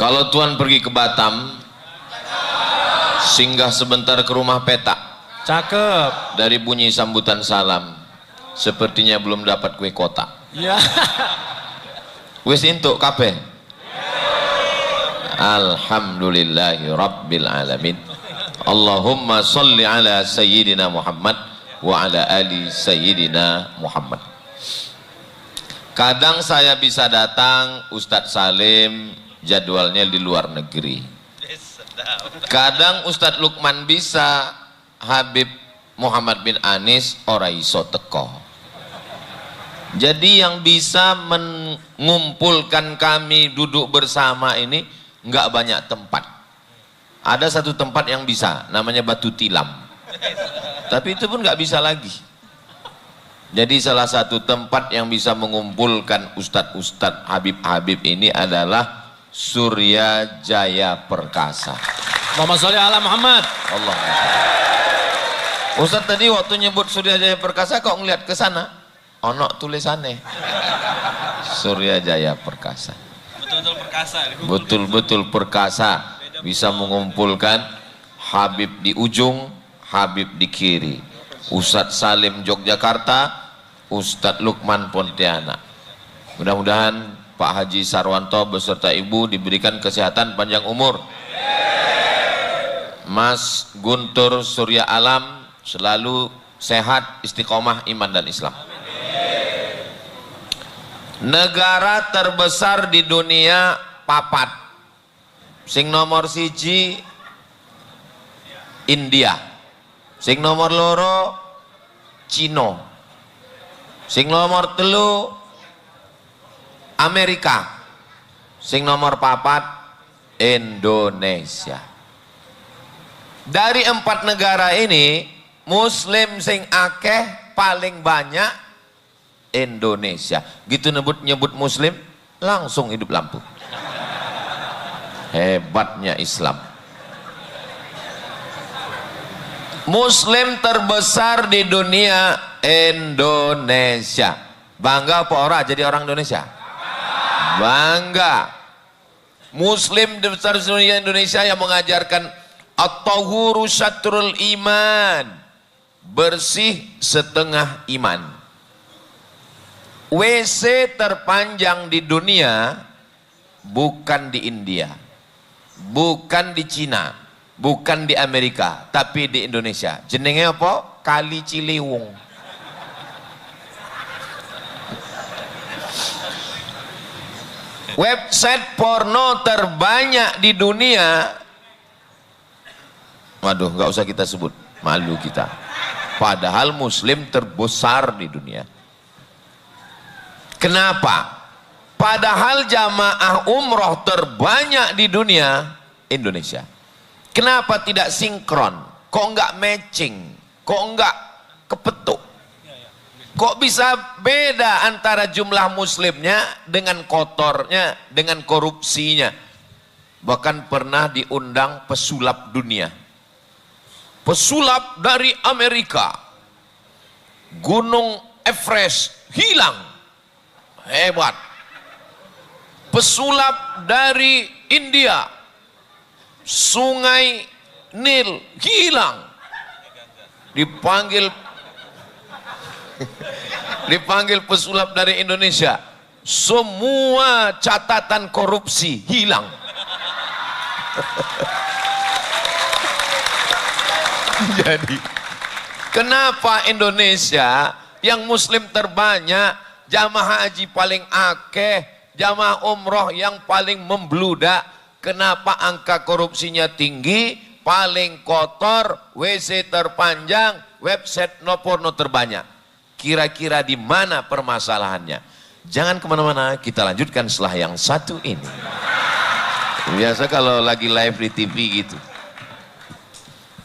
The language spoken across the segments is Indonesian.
Kalau Tuan pergi ke Batam, singgah sebentar ke rumah Petak. Cakep. Dari bunyi sambutan salam, sepertinya belum dapat kue kotak. Ya. Wis entuk kabeh. Alhamdulillahi rabbil alamin. Allahumma sholli ala sayyidina Muhammad wa ala ali sayyidina Muhammad. Kadang saya bisa datang, Ustadz Salim jadwalnya di luar negeri. Kadang Ustadz Lukman bisa, Habib Muhammad bin Anis ora iso teko. Jadi yang bisa mengumpulkan kami duduk bersama ini nggak banyak tempat. Ada satu tempat yang bisa, namanya Batu Tilam. Tapi itu pun nggak bisa lagi. Jadi salah satu tempat yang bisa mengumpulkan ustadz-ustadz Habib-Habib ini adalah Surya Jaya Perkasa. Muhammad sholli ala Muhammad. Allah. Ustadz tadi waktu nyebut Surya Jaya Perkasa kok ngeliat ke sana? Ono tulisannya Surya Jaya Perkasa. Betul-betul perkasa. Betul-betul perkasa, bisa mengumpulkan Habib di ujung, Habib di kiri. Ustadz Salim Yogyakarta, Ustadz Lukman Pontianak. Mudah-mudahan Pak Haji Sarwanto beserta Ibu diberikan kesehatan panjang umur. Mas Guntur Surya Alam selalu sehat, istiqomah iman dan Islam. Negara terbesar di dunia papat. Sing nomor siji India, sing nomor loro Cina, sing nomor telu Amerika, sing nomor papat Indonesia. Dari 4 negara ini Muslim sing akeh paling banyak Indonesia. Gitu nyebut Muslim langsung hidup lampu. Hebatnya Islam. Muslim terbesar di dunia Indonesia. Bangga apa ora jadi orang Indonesia? Bangga. Muslim terbesar di dunia Indonesia yang mengajarkan at-tahuru syatrul iman, bersih setengah iman. WC terpanjang di dunia bukan di India, bukan di Cina, bukan di Amerika, tapi di Indonesia. Jenenge apa? Kali Ciliwung. Website porno terbanyak di dunia, waduh nggak usah kita sebut, malu kita. Padahal Muslim terbesar di dunia. Kenapa? Padahal jamaah umroh terbanyak di dunia Indonesia. Kenapa tidak sinkron? Kok nggak matching? Kok nggak kepetuk? Kok bisa beda antara jumlah muslimnya dengan kotornya, dengan korupsinya? Bahkan pernah diundang pesulap dunia. Pesulap dari Amerika. Gunung Everest hilang. Hebat. Pesulap dari India. Sungai Nil hilang. Dipanggil pesulap dari Indonesia. Semua catatan korupsi hilang. Jadi kenapa Indonesia yang muslim terbanyak, jamaah haji paling akeh, jamaah umroh yang paling membludak, kenapa angka korupsinya tinggi, paling kotor, WC terpanjang, website no porno terbanyak? Kira-kira di mana permasalahannya? Jangan kemana-mana, kita lanjutkan setelah yang satu ini. Biasa kalau lagi live di TV gitu.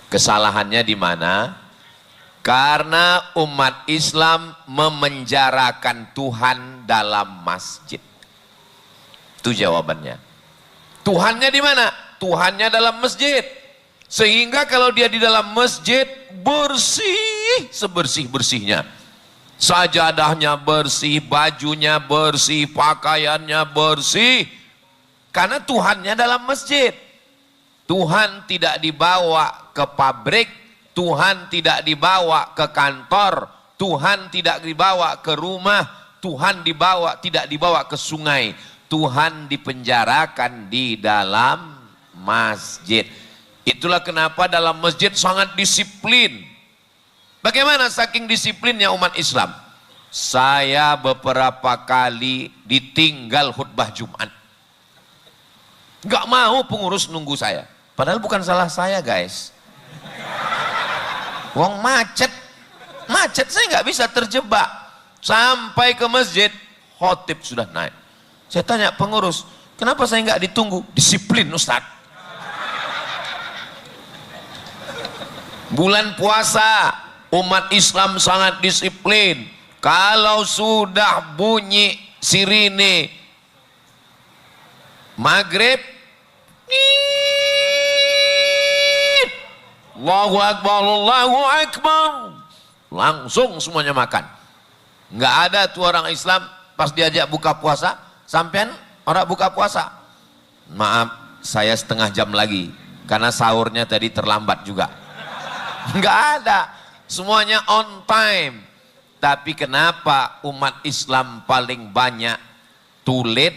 Kesalahannya di mana? Karena umat Islam memenjarakan Tuhan dalam masjid. Itu jawabannya. Tuhannya di mana? Tuhannya dalam masjid. Sehingga kalau dia di dalam masjid bersih sebersih-bersihnya. Sajadahnya bersih, bajunya bersih, pakaiannya bersih. Karena Tuhannya dalam masjid. Tuhan tidak dibawa ke pabrik, Tuhan tidak dibawa ke kantor, Tuhan tidak dibawa ke rumah, Tuhan tidak dibawa ke sungai. Tuhan dipenjarakan di dalam masjid. Itulah kenapa dalam masjid sangat disiplin. Bagaimana saking disiplinnya umat Islam? Saya beberapa kali ditinggal khutbah Jumat. Gak mau pengurus nunggu saya. Padahal bukan salah saya guys. Wong macet saya nggak bisa terjebak. Sampai ke masjid, khotib sudah naik. Saya tanya pengurus, kenapa saya nggak ditunggu? Disiplin Ustadz. Bulan puasa, umat Islam sangat disiplin. Kalau sudah bunyi sirine maghrib, Allahu Akbar, Allahu Akbar, langsung semuanya makan. Nggak ada tuh orang Islam pas diajak buka puasa, sampean orang buka puasa. Maaf, saya setengah jam lagi karena sahurnya tadi terlambat juga. Nggak ada, semuanya on time. Tapi kenapa umat Islam paling banyak tulit,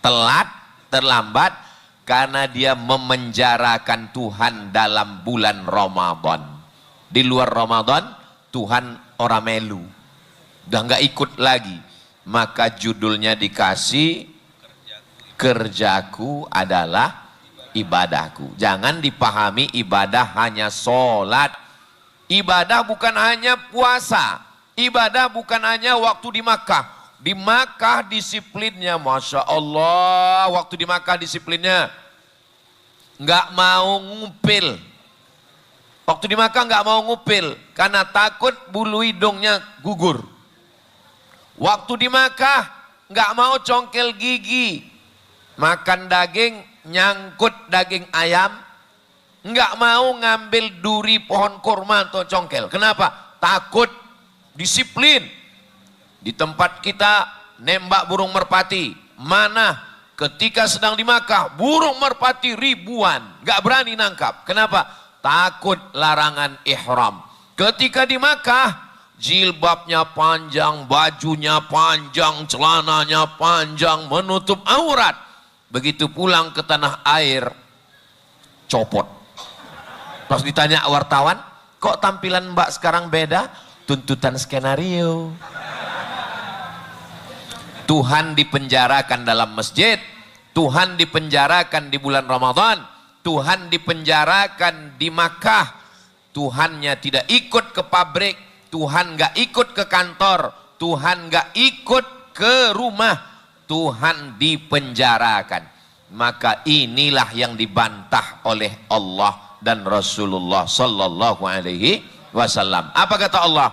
telat, terlambat? Karena dia memenjarakan Tuhan dalam bulan Ramadan. Di luar Ramadan, Tuhan orang melu. Udah nggak ikut lagi. Maka judulnya dikasih, kerjaku adalah ibadahku. Jangan dipahami ibadah hanya sholat. Ibadah bukan hanya puasa. Ibadah bukan hanya waktu di Makkah. Di Makkah disiplinnya, Masya Allah, waktu di Makkah disiplinnya nggak mau ngupil. Waktu di Makkah nggak mau ngupil karena takut bulu hidungnya gugur. Waktu di Makkah nggak mau congkel gigi, makan daging nyangkut daging ayam, nggak mau ngambil duri pohon kurma atau congkel. Kenapa? Takut. Disiplin. Di tempat kita nembak burung merpati, mana ketika sedang di Makkah burung merpati ribuan, gak berani nangkap. Kenapa? Takut larangan ihram. Ketika di Makkah jilbabnya panjang, bajunya panjang, celananya panjang, menutup aurat. Begitu pulang ke tanah air copot. Pas ditanya wartawan, kok tampilan mbak sekarang beda? Tuntutan skenario. Tuhan dipenjarakan dalam masjid, Tuhan dipenjarakan di bulan Ramadan, Tuhan dipenjarakan di Makkah. Tuhannya tidak ikut ke pabrik, Tuhan gak ikut ke kantor, Tuhan gak ikut ke rumah, Tuhan dipenjarakan. Maka inilah yang dibantah oleh Allah dan Rasulullah sallallahu alaihi wasallam. Apa kata Allah?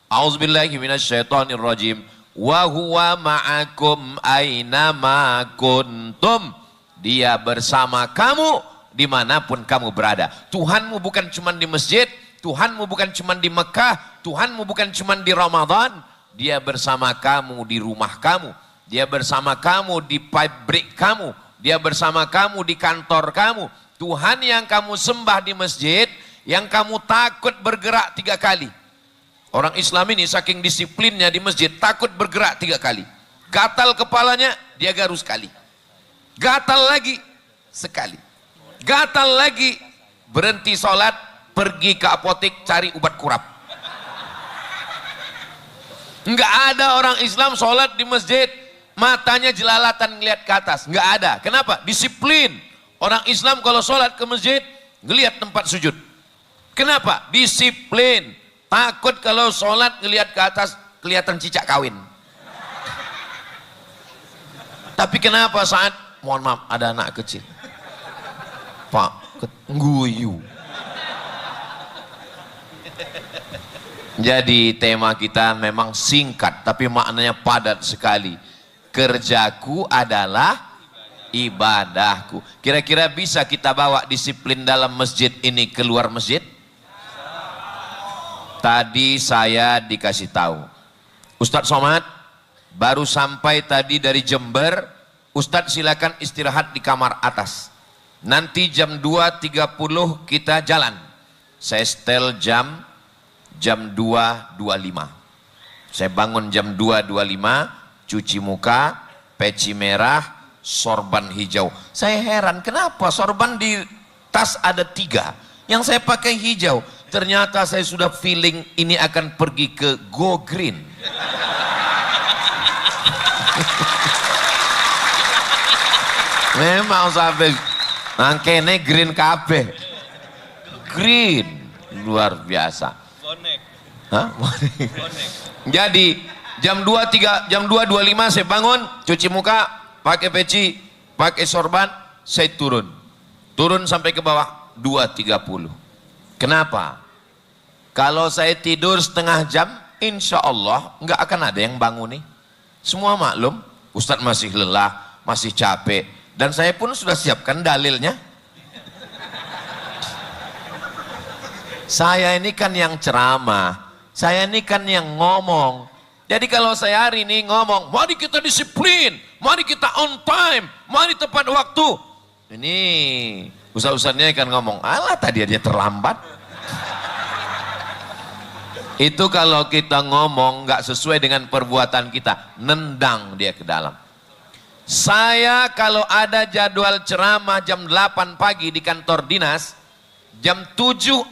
A'udzubillahi minasyaitonirrajim. Wa huwa ma'akum aina ma kuntum. Dia bersama kamu dimanapun kamu berada. Tuhanmu bukan cuma di masjid, Tuhanmu bukan cuma di Mekah, Tuhanmu bukan cuma di Ramadan. Dia bersama kamu di rumah kamu, dia bersama kamu di pabrik kamu, dia bersama kamu di kantor kamu. Tuhan yang kamu sembah di masjid, yang kamu takut bergerak 3 kali. Orang Islam ini saking disiplinnya di masjid, takut bergerak 3 kali. Gatal kepalanya, dia garu sekali. Gatal lagi, sekali. Gatal lagi, berhenti sholat, pergi ke apotek cari obat kurap. Enggak ada orang Islam sholat di masjid, matanya jelalatan ngelihat ke atas. Enggak ada. Kenapa? Disiplin. Orang Islam kalau sholat ke masjid, ngelihat tempat sujud. Kenapa? Disiplin. Takut kalau sholat ngelihat ke atas kelihatan cicak kawin. Tapi kenapa saat mohon maaf ada anak kecil, Pak guyu. Jadi tema kita memang singkat tapi maknanya padat sekali. Kerjaku adalah ibadahku. Kira-kira bisa kita bawa disiplin dalam masjid ini keluar masjid? Tadi saya dikasih tahu, Ustadz Somad baru sampai tadi dari Jember, Ustadz silakan istirahat di kamar atas. Nanti jam 2.30 kita jalan. Saya setel jam 2.25. Saya bangun jam 2.25, cuci muka, peci merah, sorban hijau. Saya heran kenapa sorban di tas ada 3, yang saya pakai hijau. Ternyata saya sudah feeling ini akan pergi ke Go Green. Memang sampai nangkene green kabeh. Green luar biasa. Bonek. Hah? Jadi jam 2.25 saya bangun, cuci muka, pakai peci, pakai sorban, saya turun sampai ke bawah 2.30. Kenapa? Kalau saya tidur setengah jam, insya Allah nggak akan ada yang bangun nih. Semua maklum, Ustadz masih lelah, masih capek, dan saya pun sudah siapkan dalilnya. Saya ini kan yang ceramah, saya ini kan yang ngomong. Jadi kalau saya hari ini ngomong, mari kita disiplin, mari kita on time, mari tepat waktu. Ini ustaz-ustaznya kan ngomong, alah tadi aja terlambat. Itu kalau kita ngomong nggak sesuai dengan perbuatan kita, nendang dia ke dalam. Saya kalau ada jadwal ceramah jam 8 pagi di kantor dinas, jam 7.45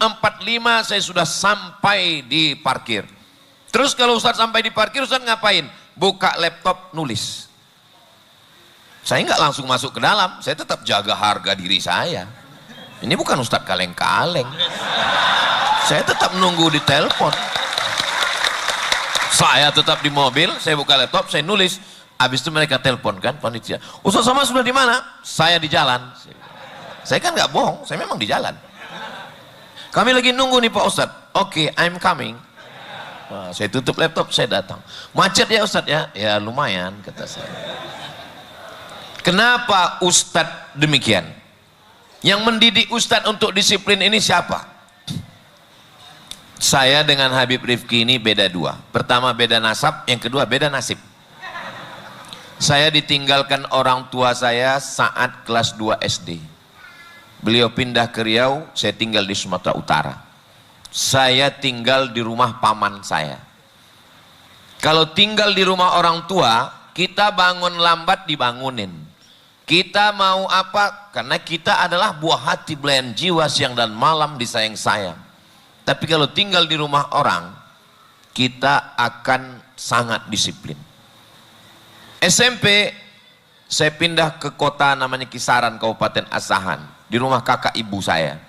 saya sudah sampai di parkir. Terus kalau Ustadz sampai di parkir, Ustadz ngapain? Buka laptop, nulis. Saya nggak langsung masuk ke dalam, saya tetap jaga harga diri saya. Ini bukan Ustadz kaleng-kaleng. Saya tetap nunggu di telepon. Saya tetap di mobil, saya buka laptop, saya nulis. Habis itu mereka telepon kan, panitia. Ustadz Somad sudah di mana? Saya di jalan. Saya kan nggak bohong, saya memang di jalan. Kami lagi nunggu nih Pak Ustadz. Oke, I'm coming. Nah, saya tutup laptop, saya datang. Macet ya Ustadz ya? Ya lumayan, kata saya. Kenapa Ustadz demikian? Yang mendidik Ustadz untuk disiplin ini siapa? Saya dengan Habib Rifki ini beda 2. Pertama beda nasab, yang kedua beda nasib. Saya ditinggalkan orang tua saya saat kelas 2 SD. Beliau pindah ke Riau, saya tinggal di Sumatera Utara. Saya tinggal di rumah paman saya. Kalau tinggal di rumah orang tua, kita bangun lambat dibangunin. Kita mau apa? Karena kita adalah buah hati belayan jiwa, siang dan malam disayang-sayang. Tapi kalau tinggal di rumah orang, kita akan sangat disiplin. SMP, saya pindah ke kota namanya Kisaran, Kabupaten Asahan, di rumah kakak ibu saya.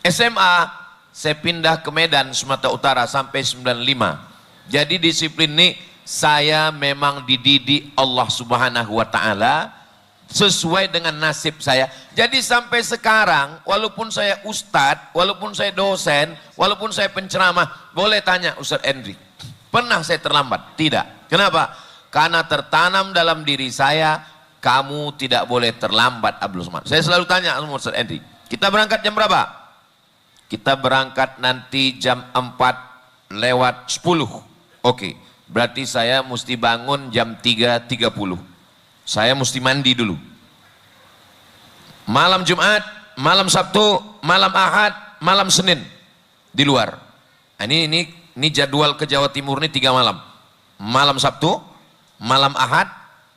SMA, saya pindah ke Medan, Sumatera Utara sampai 95. Jadi disiplin ini saya memang dididik Allah Subhanahu wa Ta'ala sesuai dengan nasib saya. Jadi sampai sekarang, walaupun saya ustadz, walaupun saya dosen, walaupun saya penceramah, boleh tanya Ustadz Endri, pernah saya terlambat? Tidak. Kenapa? Karena tertanam dalam diri saya, kamu tidak boleh terlambat Abdul Somad. Saya selalu tanya sama Ustadz Endri, kita berangkat jam berapa? Kita berangkat nanti jam 4:10. Oke, berarti saya mesti bangun jam 3.30. Saya mesti mandi dulu. Malam Jumat, malam Sabtu, malam Ahad, malam Senin di luar. Ini jadwal ke Jawa Timur ini 3 malam. Malam Sabtu, malam Ahad,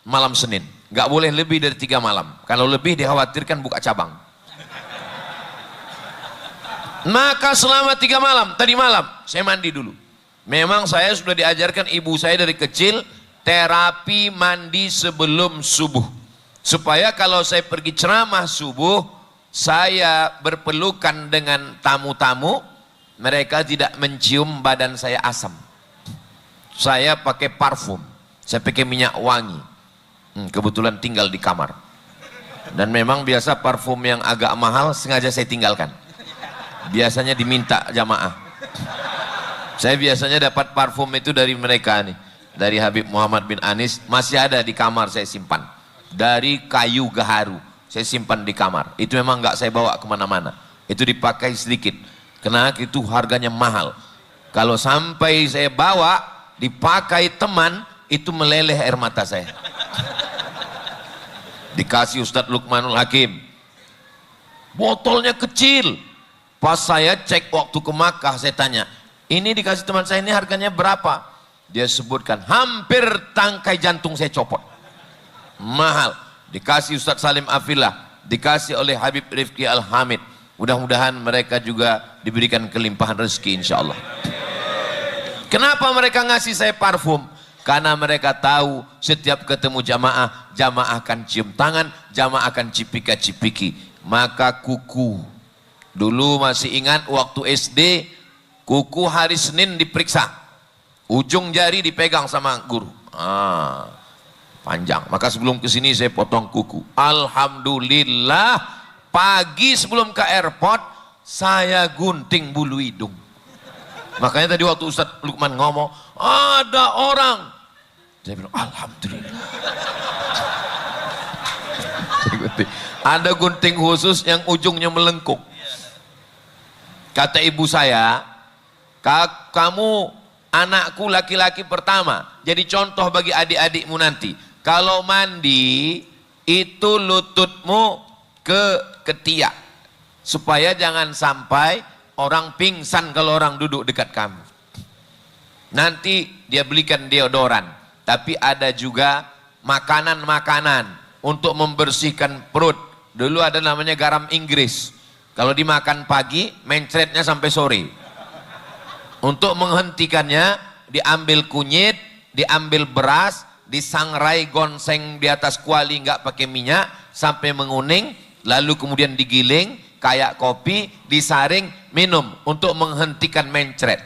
malam Senin. Gak boleh lebih dari 3 malam. Kalau lebih dikhawatirkan buka cabang. Maka selama 3 malam, tadi malam saya mandi dulu. Memang saya sudah diajarkan ibu saya dari kecil terapi mandi sebelum subuh, supaya kalau saya pergi ceramah subuh, saya berpelukan dengan tamu-tamu, mereka tidak mencium badan saya asam. Saya pakai parfum, saya pakai minyak wangi. Kebetulan tinggal di kamar, dan memang biasa parfum yang agak mahal sengaja saya tinggalkan. Biasanya diminta jamaah. Saya biasanya dapat parfum itu dari mereka nih, dari Habib Muhammad bin Anis, masih ada di kamar saya simpan. Dari kayu gaharu, saya simpan di kamar. Itu memang nggak saya bawa kemana-mana. Itu dipakai sedikit, karena itu harganya mahal. Kalau sampai saya bawa, dipakai teman, itu meleleh air mata saya. Dikasih Ustadz Lukmanul Hakim. Botolnya kecil. Pas saya cek waktu ke Makkah, saya tanya, ini dikasih teman saya, ini harganya berapa? Dia sebutkan, hampir tangkai jantung saya copot. Mahal. Dikasih Ustadz Salim Afillah, dikasih oleh Habib Rifki Al-Hamid. Mudah-mudahan mereka juga diberikan kelimpahan rezeki insya Allah. Kenapa mereka ngasih saya parfum? Karena mereka tahu setiap ketemu jamaah, jamaah akan cium tangan, jamaah akan cipika-cipiki. Maka kuku, dulu masih ingat waktu SD, kuku hari Senin diperiksa, ujung jari dipegang sama guru, panjang. Maka sebelum kesini saya potong kuku. Alhamdulillah, pagi sebelum ke airport saya gunting bulu hidung. Makanya tadi waktu Ustadz Lukman ngomong, ada orang, saya bilang alhamdulillah. Ada gunting khusus yang ujungnya melengkung. Kata ibu saya, kamu anakku laki-laki pertama, jadi contoh bagi adik-adikmu nanti. Kalau mandi, itu lututmu ke ketiak, supaya jangan sampai orang pingsan kalau orang duduk dekat kamu. Nanti dia belikan deodoran, tapi ada juga makanan-makanan untuk membersihkan perut. Dulu ada namanya garam Inggris. Kalau dimakan pagi, mencretnya sampai sore. Untuk menghentikannya, diambil kunyit, diambil beras, disangrai gonseng di atas kuali nggak pakai minyak sampai menguning, lalu kemudian digiling kayak kopi, disaring, minum untuk menghentikan mencret.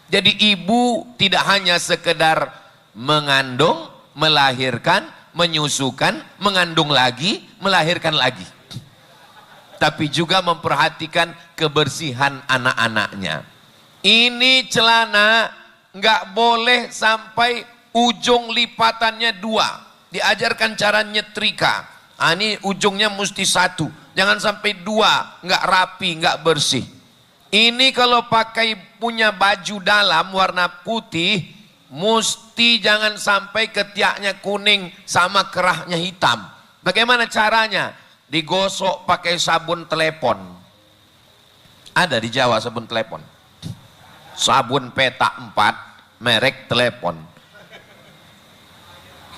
Jadi ibu tidak hanya sekedar mengandung, melahirkan, menyusukan, mengandung lagi, melahirkan lagi, tapi juga memperhatikan kebersihan anak-anaknya. Ini celana nggak boleh sampai ujung lipatannya 2. Diajarkan cara nyetrika. Ini ujungnya mesti 1, jangan sampai 2, nggak rapi, nggak bersih. Ini kalau pakai punya baju dalam warna putih, mesti jangan sampai ketiaknya kuning sama kerahnya hitam. Bagaimana caranya? Digosok pakai sabun telepon. Ada di Jawa sabun telepon. Sabun petak 4, merek telepon.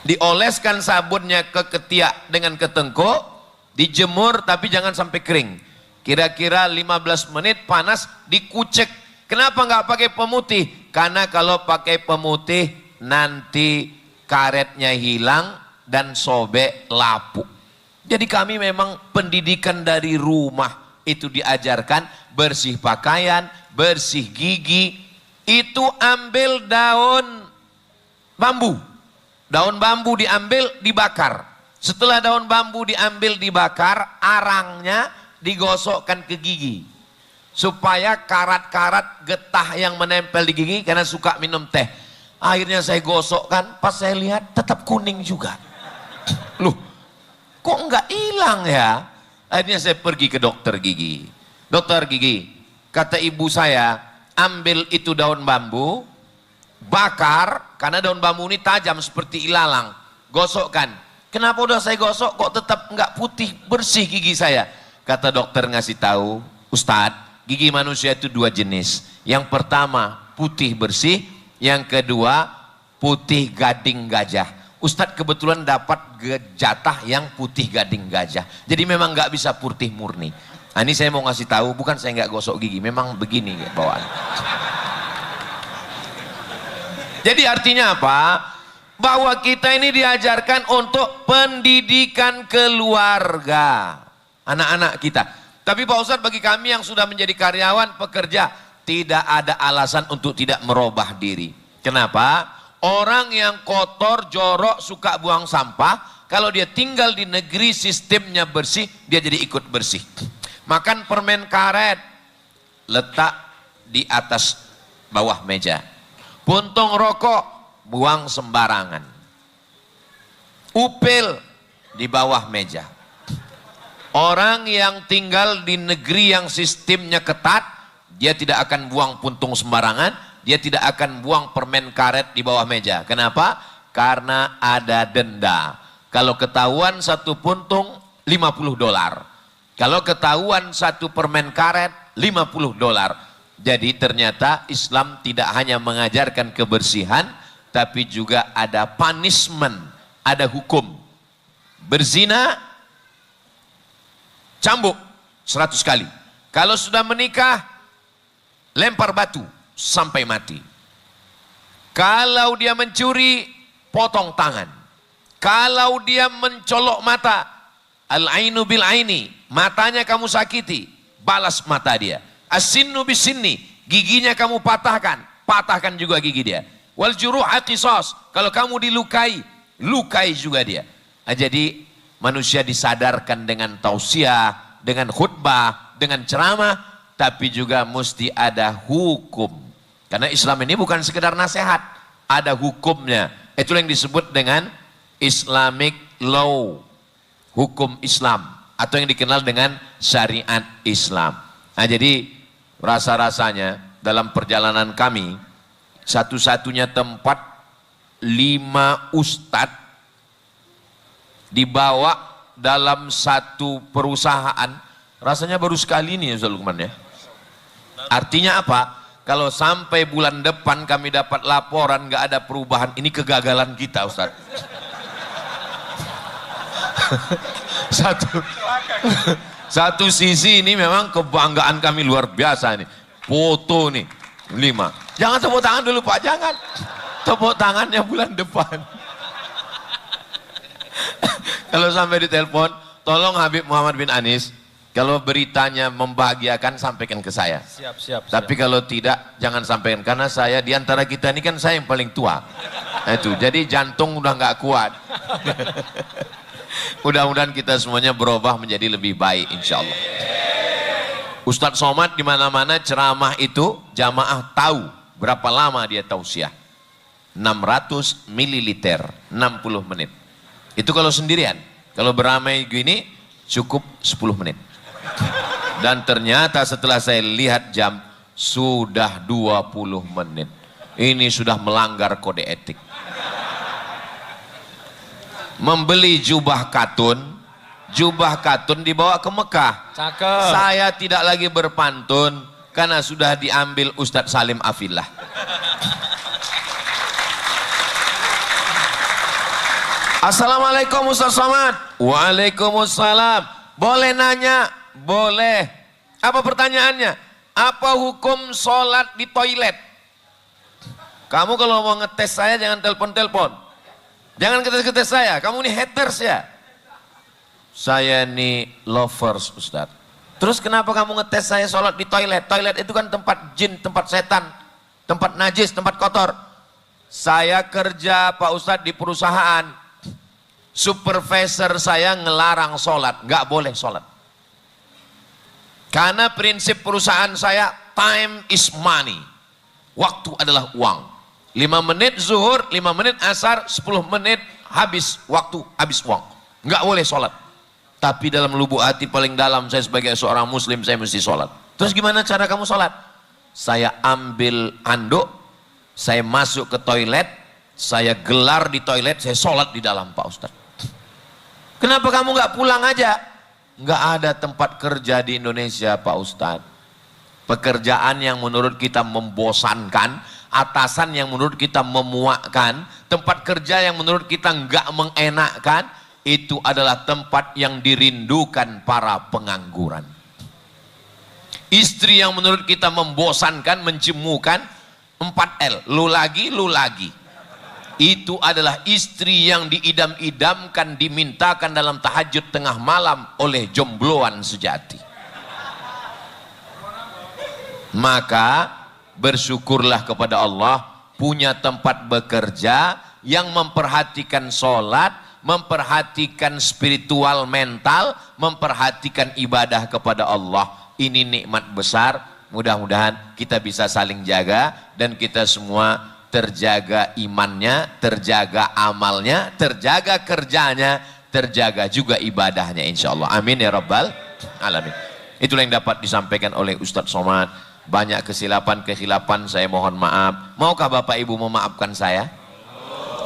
Dioleskan sabunnya ke ketiak dengan ketengkuk, dijemur tapi jangan sampai kering. Kira-kira 15 menit panas, dikucek. Kenapa nggak pakai pemutih? Karena kalau pakai pemutih nanti karetnya hilang dan sobek lapuk. Jadi kami memang pendidikan dari rumah itu diajarkan bersih pakaian, bersih gigi. Itu ambil daun bambu. Daun bambu diambil, dibakar. Setelah daun bambu diambil, dibakar, arangnya digosokkan ke gigi. Supaya karat-karat getah yang menempel di gigi, karena suka minum teh. Akhirnya saya gosokkan, pas saya lihat tetap kuning juga. Loh, kok enggak hilang ya? Akhirnya saya pergi ke dokter gigi. Dokter gigi, kata ibu saya, ambil itu daun bambu, bakar, karena daun bambu ini tajam seperti ilalang. Gosokkan. Kenapa udah saya gosok kok tetap enggak putih bersih gigi saya? Kata dokter ngasih tahu, Ustadz, gigi manusia itu 2 jenis. Yang pertama putih bersih, yang kedua putih gading gajah. Ustadz kebetulan dapat jatah yang putih gading gajah. Jadi memang nggak bisa putih murni. Nah, ini saya mau ngasih tahu, bukan saya nggak gosok gigi, memang begini bawaan. Jadi artinya apa? Bahwa kita ini diajarkan untuk pendidikan keluarga anak-anak kita. Tapi Pak Ustadz, bagi kami yang sudah menjadi karyawan, pekerja, tidak ada alasan untuk tidak merubah diri. Kenapa? Orang yang kotor, jorok, suka buang sampah, kalau dia tinggal di negeri sistemnya bersih, dia jadi ikut bersih. Makan permen karet, letak di atas bawah meja. Puntung rokok, buang sembarangan. Upil di bawah meja. Orang yang tinggal di negeri yang sistemnya ketat, dia tidak akan buang puntung sembarangan. Dia tidak akan buang permen karet di bawah meja. Kenapa? Karena ada denda. Kalau ketahuan 1 puntung, $50. Kalau ketahuan 1 permen karet, $50. Jadi ternyata Islam tidak hanya mengajarkan kebersihan, tapi juga ada punishment, ada hukum. Berzina, cambuk 100 kali. Kalau sudah menikah, lempar batu sampai mati. Kalau dia mencuri, potong tangan. Kalau dia mencolok mata, al-ainu bil aini, matanya kamu sakiti, balas mata dia. As-sinnu bis sinni, giginya kamu patahkan, patahkan juga gigi dia. Wal juruha qisas, kalau kamu dilukai, lukai juga dia. Nah, jadi manusia disadarkan dengan tausiah, dengan khutbah, dengan ceramah, tapi juga mesti ada hukum. Karena Islam ini bukan sekedar nasihat, ada hukumnya. Itulah yang disebut dengan Islamic law, hukum Islam, atau yang dikenal dengan syariat Islam. Nah, jadi rasa-rasanya dalam perjalanan kami, satu-satunya tempat 5 ustadz dibawa dalam satu perusahaan, rasanya baru sekali ini ya Ustaz Lukman ya. Artinya apa? Kalau sampai bulan depan kami dapat laporan nggak ada perubahan, ini kegagalan kita Ustaz. Satu sisi ini memang kebanggaan kami luar biasa nih. Foto nih 5. Jangan tepuk tangan dulu Pak, jangan. Tepuk tangannya bulan depan. Kalau sampai ditelepon, tolong Habib Muhammad bin Anis, kalau beritanya membahagiakan sampaikan ke saya. Siap. Tapi kalau tidak jangan sampaikan, karena saya di antara kita ini kan saya yang paling tua. Nah, itu, jadi jantung udah nggak kuat. Mudah-mudahan kita semuanya berubah menjadi lebih baik insya Allah. Ustadz Somad di mana-mana ceramah itu jamaah tahu berapa lama dia tausiah. 600 mililiter, 60 menit. Itu kalau sendirian. Kalau beramai gini cukup 10 menit. Dan ternyata setelah saya lihat jam sudah 20 menit. Ini sudah melanggar kode etik. Membeli jubah katun dibawa ke Mekah. Cakep. Saya tidak lagi berpantun karena sudah diambil Ustadz Salim Afillah. Assalamualaikum Ustadz Somad. Waalaikumsalam. Boleh nanya? Boleh. Apa pertanyaannya? Apa hukum sholat di toilet? Kamu kalau mau ngetes saya jangan telepon-telepon. Jangan ngetes-ngetes saya. Kamu ini haters ya. Saya ini lovers Ustadz. Terus kenapa kamu ngetes saya sholat di toilet? Toilet itu kan tempat jin, tempat setan, tempat najis, tempat kotor. Saya kerja Pak Ustadz di perusahaan. Supervisor saya ngelarang sholat, nggak boleh sholat. Karena prinsip perusahaan saya, time is money. Waktu adalah uang. 5 menit zuhur, 5 menit asar, 10 menit habis waktu, habis uang. Nggak boleh sholat. Tapi dalam lubuk hati paling dalam, saya sebagai seorang muslim, saya mesti sholat. Terus gimana cara kamu sholat? Saya ambil anduk, saya masuk ke toilet, saya gelar di toilet, saya sholat di dalam Pak Ustadz. Kenapa kamu nggak pulang aja? Nggak ada tempat kerja di Indonesia Pak Ustadz. Pekerjaan yang menurut kita membosankan, atasan yang menurut kita memuakkan, tempat kerja yang menurut kita nggak mengenakkan, itu adalah tempat yang dirindukan para pengangguran. Istri yang menurut kita membosankan, menjemukan, 4L, lu lagi, lu lagi. Itu adalah istri yang diidam-idamkan, dimintakan dalam tahajud tengah malam oleh jombloan sejati. Maka bersyukurlah kepada Allah punya tempat bekerja yang memperhatikan sholat, memperhatikan spiritual mental, memperhatikan ibadah kepada Allah. Ini nikmat besar. Mudah-mudahan kita bisa saling jaga dan kita semua terjaga imannya, terjaga amalnya, terjaga kerjanya, terjaga juga ibadahnya insya Allah. Amin ya rabbal alamin. Itulah yang dapat disampaikan oleh Ustadz Somad. Banyak kesilapan-kehilapan, saya mohon maaf. Maukah Bapak Ibu memaafkan saya?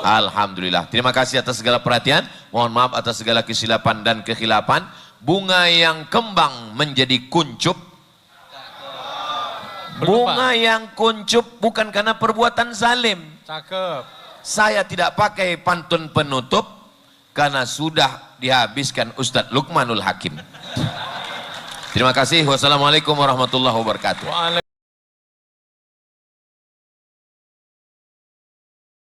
Alhamdulillah. Terima kasih atas segala perhatian. Mohon maaf atas segala kesilapan dan kekhilafan. Bunga yang kembang menjadi kuncup. Bunga yang kuncup bukan karena perbuatan zalim. Cakep. Saya tidak pakai pantun penutup karena sudah dihabiskan Ustadz Lukmanul Hakim. Terima kasih. Wassalamualaikum warahmatullahi wabarakatuh.